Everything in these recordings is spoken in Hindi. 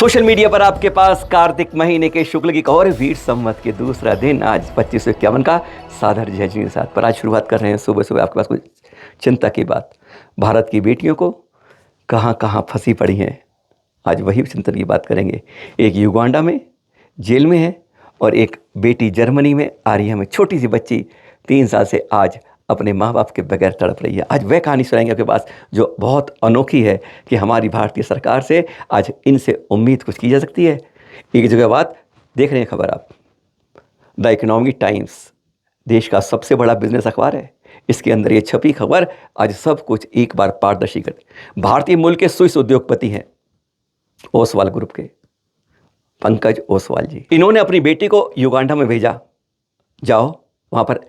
सोशल मीडिया पर आपके पास कार्तिक महीने के शुक्ल की और वीर संवत के दूसरा दिन आज 2551 का सादर जय जी के साथ पर आज शुरुआत कर रहे हैं सुबह सुबह आपके पास कुछ चिंता की बात। भारत की बेटियों को कहाँ कहाँ फंसी पड़ी हैं, आज वही चिंतन की बात करेंगे। एक युगांडा में जेल में है और एक बेटी जर्मनी में आर्या में छोटी सी बच्ची 3 साल से आज अपने माँ बाप के बगैर तड़प रही है। आज वह कहानी सुनाएंगे आपके पास जो बहुत अनोखी है कि हमारी भारतीय सरकार से आज इनसे उम्मीद कुछ की जा सकती है। एक जगह बात देख रहे हैं खबर आप, द इकोनॉमिक टाइम्स देश का सबसे बड़ा बिजनेस अखबार है। इसके अंदर ये छपी खबर आज सब कुछ एक बार पारदर्शी कर। भारतीय मूल के स्विस उद्योगपति हैं ओसवाल ग्रुप के पंकज ओसवाल जी। इन्होंने अपनी बेटी को युगांडा में भेजा, जाओ वहाँ पर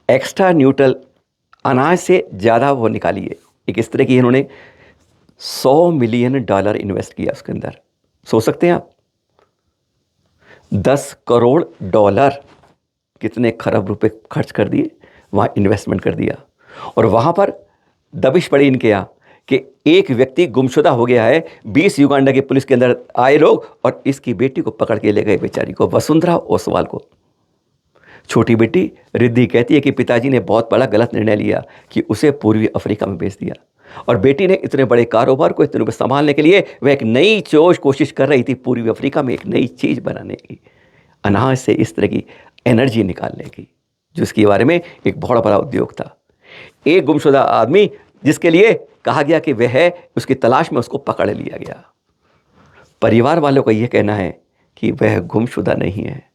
एक्स्ट्रा न्यूट्रल अनाज से ज़्यादा वो निकालिए। एक इस तरह की इन्होंने $100 मिलियन इन्वेस्ट किया उसके अंदर। सोच सकते हैं आप, $10 करोड़ कितने खरब रुपए खर्च कर दिए, वहाँ इन्वेस्टमेंट कर दिया। और वहाँ पर दबिश पड़ी इनके यहाँ कि एक व्यक्ति गुमशुदा हो गया है। 20 युगांडा की पुलिस के अंदर आए लोग और इसकी बेटी को पकड़ के ले गए, बेचारी को, वसुंधरा ओसवाल को। छोटी बेटी रिद्धि कहती है कि पिताजी ने बहुत बड़ा गलत निर्णय लिया कि उसे पूर्वी अफ्रीका में भेज दिया और बेटी ने इतने बड़े कारोबार को इतने संभालने के लिए वह एक नई कोशिश कर रही थी पूर्वी अफ्रीका में एक नई चीज़ बनाने की, अनाज से इस तरह की एनर्जी निकालने की, जिसके बारे में एक बहुत बड़ा उद्योग था। एक गुमशुदा आदमी जिसके लिए कहा गया कि वह है, उसकी तलाश में उसको पकड़ लिया गया। परिवार वालों का यह कहना है कि वह गुमशुदा नहीं है,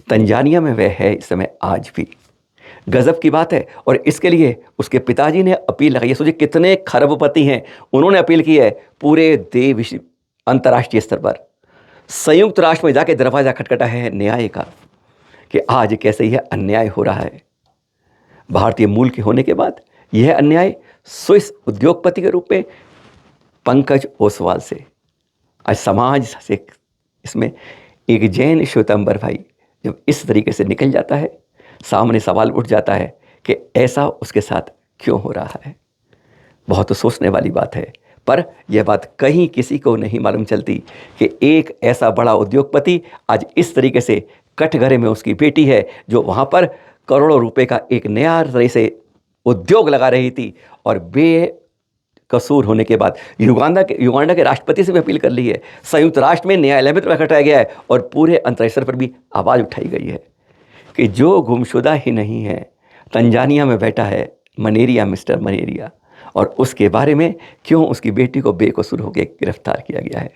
तंजानिया में वह है इस समय आज भी। गजब की बात है। और इसके लिए उसके पिताजी ने अपील लगाई है। सोचिए कितने खरबपति हैं, उन्होंने अपील की है पूरे देश अंतर्राष्ट्रीय स्तर पर। संयुक्त राष्ट्र में जाके दरवाजा खटखटा है न्याय का कि आज कैसे यह अन्याय हो रहा है। भारतीय मूल के होने के बाद यह अन्याय स्विस उद्योगपति के रूप में पंकज ओसवाल से आज समाज से, इसमें एक जैन श्वेतांबर भाई जब इस तरीके से निकल जाता है, सामने सवाल उठ जाता है कि ऐसा उसके साथ क्यों हो रहा है। बहुत सोचने वाली बात है। पर यह बात कहीं किसी को नहीं मालूम चलती कि एक ऐसा बड़ा उद्योगपति आज इस तरीके से कटघरे में उसकी बेटी है जो वहाँ पर करोड़ों रुपए का एक नया तरह से उद्योग लगा रही थी और बेकसूर होने के बाद युगांडा के राष्ट्रपति से भी अपील कर ली है। संयुक्त राष्ट्र में न्यायालय में रखा गया है और पूरे अंतर्राष्ट्रीय स्तर पर भी आवाज़ उठाई गई है कि जो गुमशुदा ही नहीं है, तंजानिया में बैठा है मनेरिया, मिस्टर मनेरिया, और उसके बारे में क्यों उसकी बेटी को बेकसूर होकर गिरफ्तार किया गया है।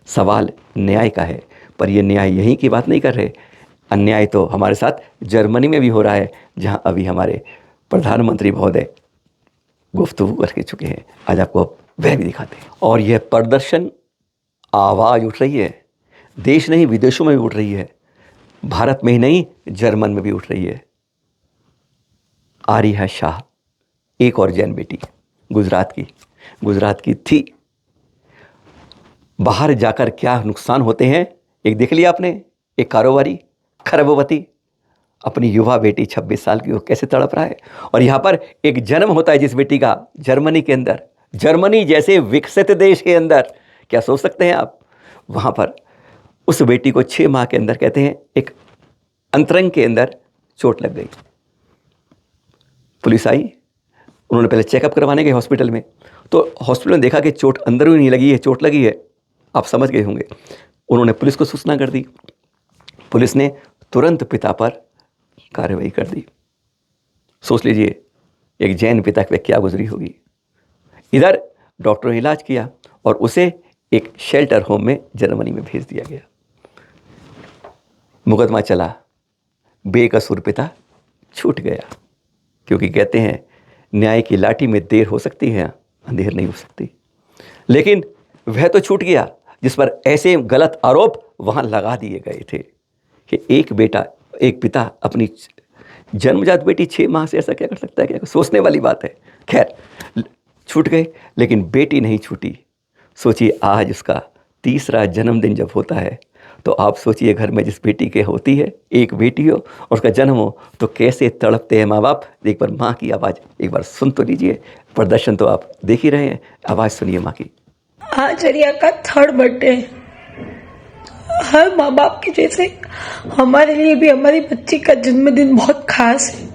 सवाल न्याय का है। पर यह न्याय यहीं की बात नहीं कर रहे, अन्याय तो हमारे साथ जर्मनी में भी हो रहा है, जहां अभी हमारे प्रधानमंत्री महोदय गुफ्तगू करके चुके हैं। आज आपको वह भी दिखाते हैं। और यह प्रदर्शन आवाज़ उठ रही है, देश नहीं विदेशों में भी उठ रही है, भारत में ही नहीं जर्मन में भी उठ रही है। आरिया शाह, एक और जैन बेटी, गुजरात की थी। बाहर जाकर क्या नुकसान होते हैं एक देख लिया आपने। एक कारोबारी खरबपति अपनी युवा बेटी 26 साल की, वो कैसे तड़प रहा है। और यहाँ पर एक जन्म होता है जिस बेटी का जर्मनी के अंदर, जर्मनी जैसे विकसित देश के अंदर, क्या सोच सकते हैं आप, वहाँ पर उस बेटी को 6 माह के अंदर कहते हैं एक अंतरंग के अंदर चोट लग गई। पुलिस आई, उन्होंने पहले चेकअप करवाने गए हॉस्पिटल में, तो हॉस्पिटल में देखा कि चोट अंदर ही नहीं लगी है, चोट लगी है। आप समझ गए होंगे। उन्होंने पुलिस को सूचना कर दी, पुलिस ने तुरंत पिता पर कार्रवाई कर दी। सोच लीजिए एक जैन पिता पे क्या गुजरी होगी। इधर डॉक्टरों ने इलाज किया और उसे एक शेल्टर होम में जर्मनी में भेज दिया गया। मुकदमा चला, बेकसूर पिता छूट गया, क्योंकि कहते हैं न्याय की लाठी में देर हो सकती है, अंधेर नहीं हो सकती। लेकिन वह तो छूट गया जिस पर ऐसे गलत आरोप वहां लगा दिए गए थे कि एक पिता अपनी जन्मजात बेटी 6 माह से ऐसा क्या कर सकता है। क्या सोचने वाली बात है। खैर छूट गए, लेकिन बेटी नहीं छूटी। सोचिए आज उसका 3रा जन्मदिन जब होता है, तो आप सोचिए घर में जिस बेटी के होती है, एक बेटी हो और उसका जन्म हो, तो कैसे तड़पते हैं माँ बाप। एक बार माँ की आवाज़ एक बार सुन तो लीजिए। प्रदर्शन तो आप देख ही रहे हैं, आवाज़ सुनिए माँ की। आज रिया का 3rd बर्थडे। हर माँ बाप के जैसे हमारे लिए भी हमारी बच्ची का जन्मदिन बहुत खास है,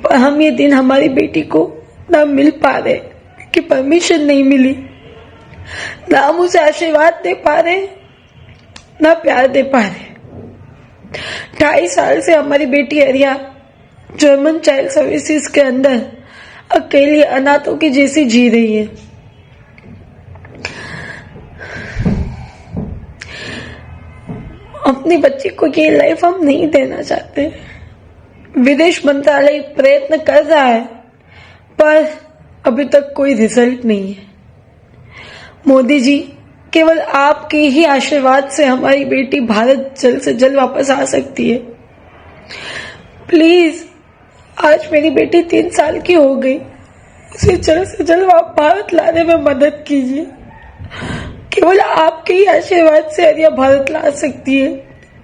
पर हम ये दिन हमारी बेटी को ना मिल पा रहे, कि परमिशन नहीं मिली, ना हम उसे आशीर्वाद दे पा रहे, ना प्यार दे पा रहे। 2.5 साल से हमारी बेटी अरिया जर्मन चाइल्ड सर्विसेज के अंदर अकेली अनाथों की जैसी जी रही है। अपनी बच्ची को ये लाइफ हम नहीं देना चाहते। विदेश मंत्रालय प्रयत्न कर रहा है, पर अभी तक कोई रिजल्ट नहीं है। मोदी जी, केवल आपके ही आशीर्वाद से हमारी बेटी भारत जल्द से जल्द वापस आ सकती है। प्लीज, आज मेरी बेटी 3 साल की हो गई, उसे जल्द से जल्द भारत लाने में मदद कीजिए। केवल आपके ही आशीर्वाद से अरिया भारत ला सकती है।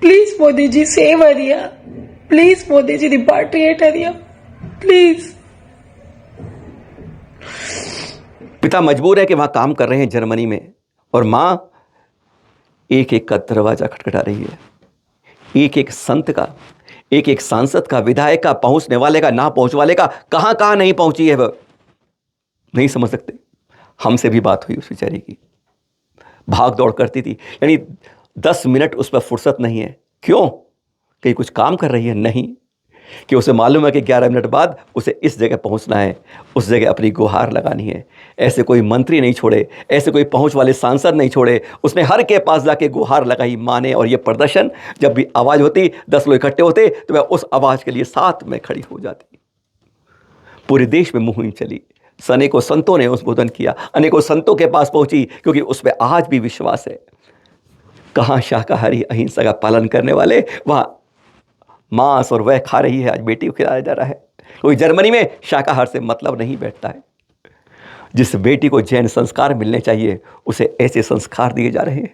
प्लीज मोदी जी, सेव अरिया। प्लीज मोदी जी, रिपाट्रिएट अरिया, प्लीज। पिता मजबूर है कि वहां काम कर रहे हैं जर्मनी में, और मां एक एक का दरवाजा खटखटा रही है। एक एक संत का, एक एक सांसद का, विधायक का, पहुंचने वाले का, ना पहुंच वाले का, कहां कहां नहीं पहुंची है वह, नहीं समझ सकते। हमसे भी बात हुई उस बेचारी की, भाग दौड़ करती थी, यानी 10 मिनट उस पर फुर्सत नहीं है। क्यों? कहीं कुछ काम कर रही है? नहीं, कि उसे मालूम है कि 11 मिनट बाद उसे इस जगह पहुंचना है, उस जगह अपनी गुहार लगानी है। ऐसे कोई मंत्री नहीं छोड़े, ऐसे कोई पहुंच वाले सांसद नहीं छोड़े, उसने हर के पास जाके गुहार लगाई माँ ने। और ये प्रदर्शन, जब भी आवाज़ होती, 10 लोग इकट्ठे होते, तो वह उस आवाज़ के लिए साथ में खड़ी हो जाती। पूरे देश में मुहिम चली, अनेकों संतों ने उद्बोधन किया, अनेकों संतों के पास पहुंची, क्योंकि उस पर आज भी विश्वास है। कहाँ शाकाहारी अहिंसा का पालन करने वाले, वहाँ मांस और वह खा रही है, आज बेटी को खिलाया जा रहा है। कोई जर्मनी में शाकाहार से मतलब नहीं बैठता है। जिस बेटी को जैन संस्कार मिलने चाहिए, उसे ऐसे संस्कार दिए जा रहे हैं।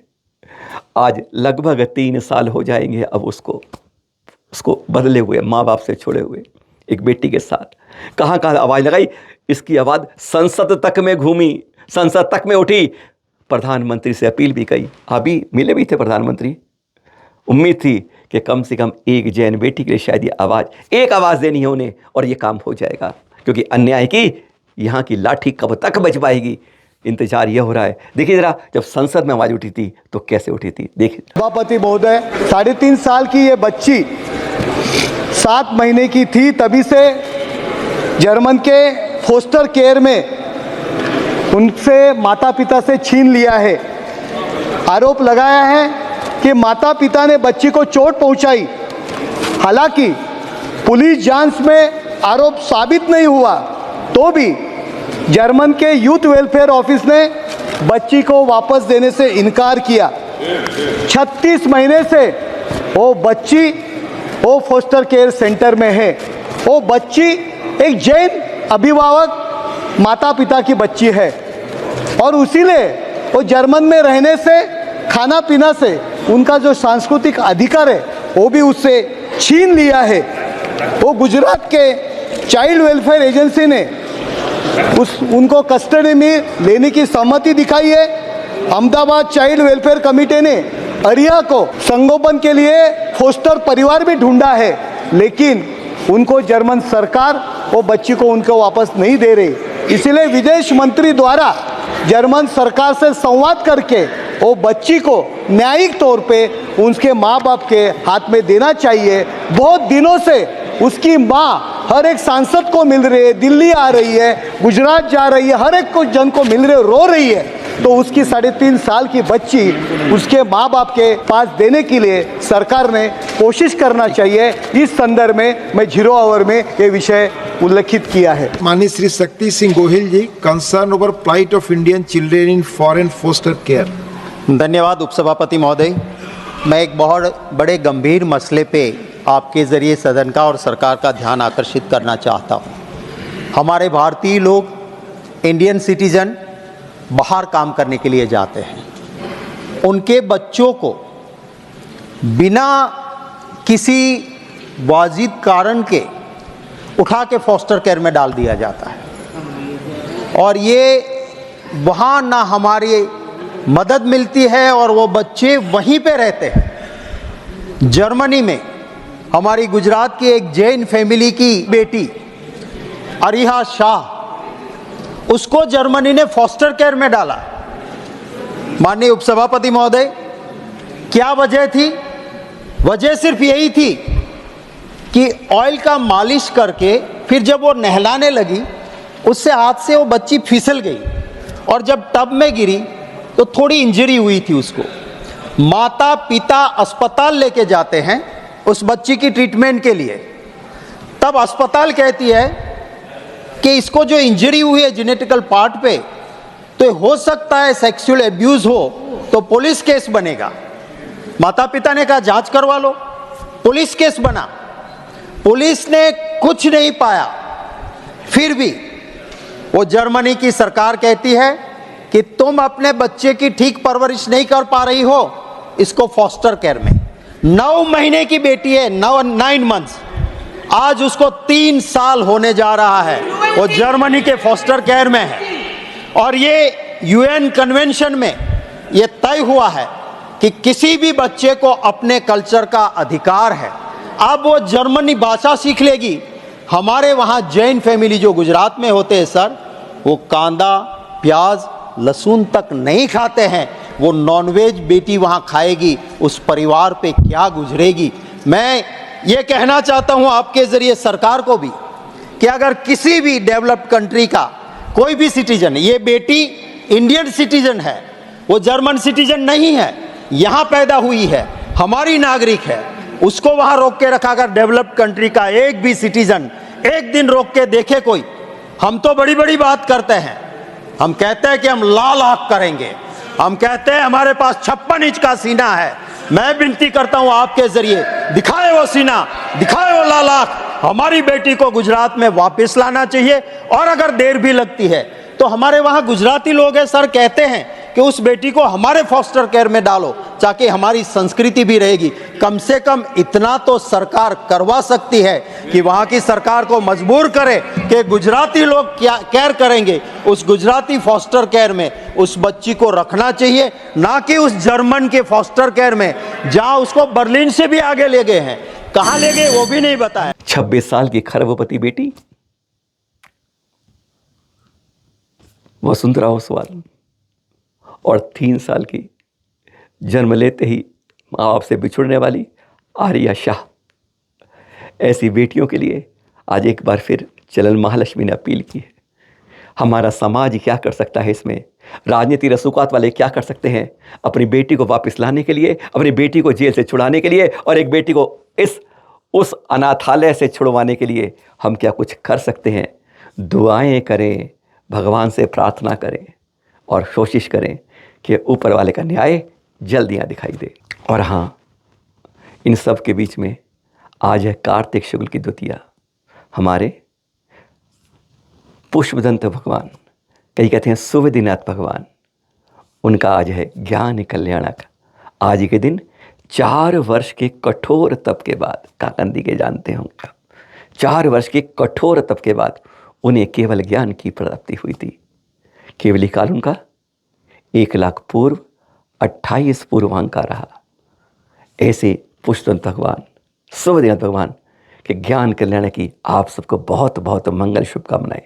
आज लगभग 3 साल हो जाएंगे अब उसको बदले हुए, माँ बाप से छोड़े हुए, एक बेटी के साथ। कहाँ कहाँ आवाज़ लगाई, इसकी आवाज़ संसद तक में घूमी, संसद तक में उठी, प्रधानमंत्री से अपील भी की। अभी मिले भी थे प्रधानमंत्री। उम्मीद थी कि कम से कम एक जैन बेटी के लिए शायद ये एक आवाज़ देनी है उन्हें, और ये काम हो जाएगा। क्योंकि अन्याय की यहाँ की लाठी कब तक बच पाएगी, इंतजार यह हो रहा है। देखिए जरा, जब संसद में आवाज़ उठी थी तो कैसे उठी थी, देखिए। सभापति महोदय, 3.5 साल की ये बच्ची 7 महीने की थी, तभी से जर्मन के फोस्टर केयर में उनसे माता पिता से छीन लिया है। आरोप लगाया है कि माता पिता ने बच्ची को चोट पहुंचाई। हालांकि पुलिस जांच में आरोप साबित नहीं हुआ, तो भी जर्मन के यूथ वेलफेयर ऑफिस ने बच्ची को वापस देने से इनकार किया। 36 महीने से वो बच्ची वो फोस्टर केयर सेंटर में है। वो बच्ची एक जैन अभिभावक माता पिता की बच्ची है, और उसीलिए वो जर्मन में रहने से, खाना पीना से उनका जो सांस्कृतिक अधिकार है वो भी उससे छीन लिया है। वो गुजरात के चाइल्ड वेलफेयर एजेंसी ने उनको कस्टडी में लेने की सहमति दिखाई है। अहमदाबाद चाइल्ड वेलफेयर कमेटी ने अरिया को संगोपन के लिए फोस्टर परिवार भी ढूंढा है, लेकिन उनको जर्मन सरकार वो बच्ची को उनको वापस नहीं दे रही। इसलिए विदेश मंत्री द्वारा जर्मन सरकार से संवाद करके वो बच्ची को न्यायिक तौर पे उसके माँ बाप के हाथ में देना चाहिए। बहुत दिनों से उसकी माँ हर एक सांसद को मिल रही है, दिल्ली आ रही है, गुजरात जा रही है, हर एक को जन को मिल रही है, रो रही है। तो उसकी 3.5 साल की बच्ची उसके माँ बाप के पास देने के लिए सरकार ने कोशिश करना चाहिए। इस संदर्भ में मैं 0 आवर में ये विषय उल्लेखित किया है। माननीय Shri Shakti Singh Gohil ji, concern over plight of Indian children in foreign foster care. धन्यवाद उपसभापति महोदय। मैं एक बहुत बड़े गंभीर मसले पे आपके ज़रिए सदन का और सरकार का ध्यान आकर्षित करना चाहता हूँ। हमारे भारतीय लोग, इंडियन सिटीजन बाहर काम करने के लिए जाते हैं, उनके बच्चों को बिना किसी वाजिब कारण के उठा के फॉस्टर केयर में डाल दिया जाता है। और ये वहाँ ना हमारे मदद मिलती है और वो बच्चे वहीं पे रहते हैं। जर्मनी में हमारी गुजरात की एक जैन फैमिली की बेटी अरिहा शाह, उसको जर्मनी ने फॉस्टर केयर में डाला। माननीय उपसभापति महोदय, क्या वजह थी? वजह सिर्फ यही थी कि ऑयल का मालिश करके फिर जब वो नहलाने लगी, उससे हाथ से वो बच्ची फिसल गई और जब टब में गिरी तो थोड़ी इंजरी हुई थी उसको। माता पिता अस्पताल लेके जाते हैं उस बच्ची की ट्रीटमेंट के लिए। तब अस्पताल कहती है कि इसको जो इंजरी हुई है जेनेटिकल पार्ट पे, तो हो सकता है सेक्सुअल एब्यूज हो, तो पुलिस केस बनेगा। माता पिता ने कहा जांच करवा लो, पुलिस केस बना। पुलिस ने कुछ नहीं पाया। फिर भी वो जर्मनी की सरकार कहती है कि तुम अपने बच्चे की ठीक परवरिश नहीं कर पा रही हो, इसको फॉस्टर केयर में। 9 महीने की बेटी है, 9 मंथ्स, आज उसको 3 साल होने जा रहा है, वो जर्मनी के फॉस्टर केयर में है। और ये यूएन कन्वेंशन में ये तय हुआ है कि किसी भी बच्चे को अपने कल्चर का अधिकार है। अब वो जर्मनी भाषा सीख लेगी। हमारे वहाँ जैन फैमिली जो गुजरात में होते हैं सर, वो कांदा प्याज लहसुन तक नहीं खाते हैं। वो नॉनवेज बेटी वहाँ खाएगी, उस परिवार पे क्या गुजरेगी। मैं ये कहना चाहता हूँ आपके ज़रिए सरकार को भी कि अगर किसी भी डेवलप्ड कंट्री का कोई भी सिटीजन, ये बेटी इंडियन सिटीजन है, वो जर्मन सिटीजन नहीं है, यहाँ पैदा हुई है, हमारी नागरिक है, उसको वहाँ रोक के रखा। अगर डेवलप्ड कंट्री का एक भी सिटीजन एक दिन रोक के देखे कोई, हम तो बड़ी बड़ी बात करते हैं, हम कहते हैं कि हम लाल आंख करेंगे, हम कहते हैं हमारे पास 56 इंच का सीना है। मैं विनती करता हूं आपके जरिए, दिखाए वो सीना, दिखाए वो लाल आंख। हमारी बेटी को गुजरात में वापस लाना चाहिए। और अगर देर भी लगती है तो हमारे वहां गुजराती लोग हैं सर, कहते हैं कि उस बेटी को हमारे फॉस्टर केयर में डालो, ताकि हमारी संस्कृति भी रहेगी। कम से कम इतना तो सरकार करवा सकती है कि वहाँ की सरकार को मजबूर करे कि गुजराती लोग क्या केयर करेंगे, उस गुजराती फॉस्टर केयर में उस बच्ची को रखना चाहिए, ना कि उस जर्मन के फॉस्टर केयर में जहाँ उसको बर्लिन से भी आगे ले गए हैं। कहाँ ले गए वो भी नहीं बताया। 26 साल की खरबपति बेटी वसुंधरा ओसवाल और 3 साल की जन्म लेते ही माँ बाप से बिछुड़ने वाली आर्या शाह, ऐसी बेटियों के लिए आज एक बार फिर चलन महालक्ष्मी ने अपील की है। हमारा समाज क्या कर सकता है इसमें, राजनीति रसूखात वाले क्या कर सकते हैं अपनी बेटी को वापस लाने के लिए, अपनी बेटी को जेल से छुड़ाने के लिए, और एक बेटी को उस अनाथालय से छुड़वाने के लिए हम क्या कुछ कर सकते हैं। दुआएं करें, भगवान से प्रार्थना करें और कोशिश करें कि ऊपर वाले का न्याय जल्द यहाँ दिखाई दे। और हाँ, इन सब के बीच में आज है कार्तिक शुक्ल की द्वितीया। हमारे पुष्पदंत भगवान, कई कहते हैं सुविधिनाथ भगवान, उनका आज है ज्ञान कल्याणक। आज के दिन 4 वर्ष के कठोर तप के बाद, काकंदी के जानते होंगे, 4 वर्ष के कठोर तप के बाद उन्हें केवल ज्ञान की प्राप्ति हुई थी। केवली काल उनका 1 लाख पूर्व 28 पूर्वांक का रहा। ऐसे पुष्पदंत भगवान, सुविधिनाथ भगवान के ज्ञान कल्याण की आप सबको बहुत बहुत मंगल शुभकामनाएं।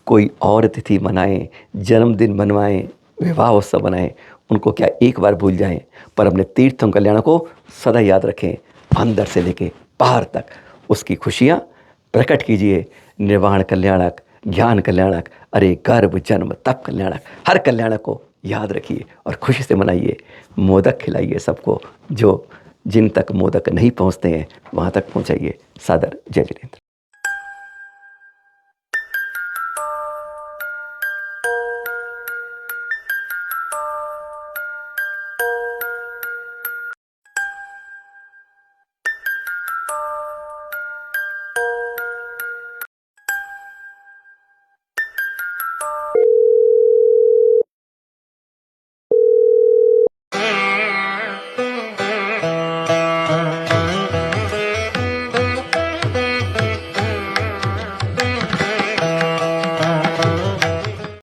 कोई और तिथि मनाएं, जन्मदिन मनवाएं, विवाह उत्सव बनाएं, उनको क्या एक बार भूल जाएं, पर अपने तीर्थों कल्याण को सदा याद रखें। अंदर से लेके बाहर तक उसकी खुशियाँ प्रकट कीजिए। निर्वाण कल्याणक, ज्ञान कल्याणक, अरे गर्भ जन्म तप कल्याणक, हर कल्याणक को याद रखिए और खुशी से मनाइए। मोदक खिलाइए सबको, जो जिन तक मोदक नहीं पहुंचते हैं वहां तक पहुंचाइए। सादर जय जिनेंद्र।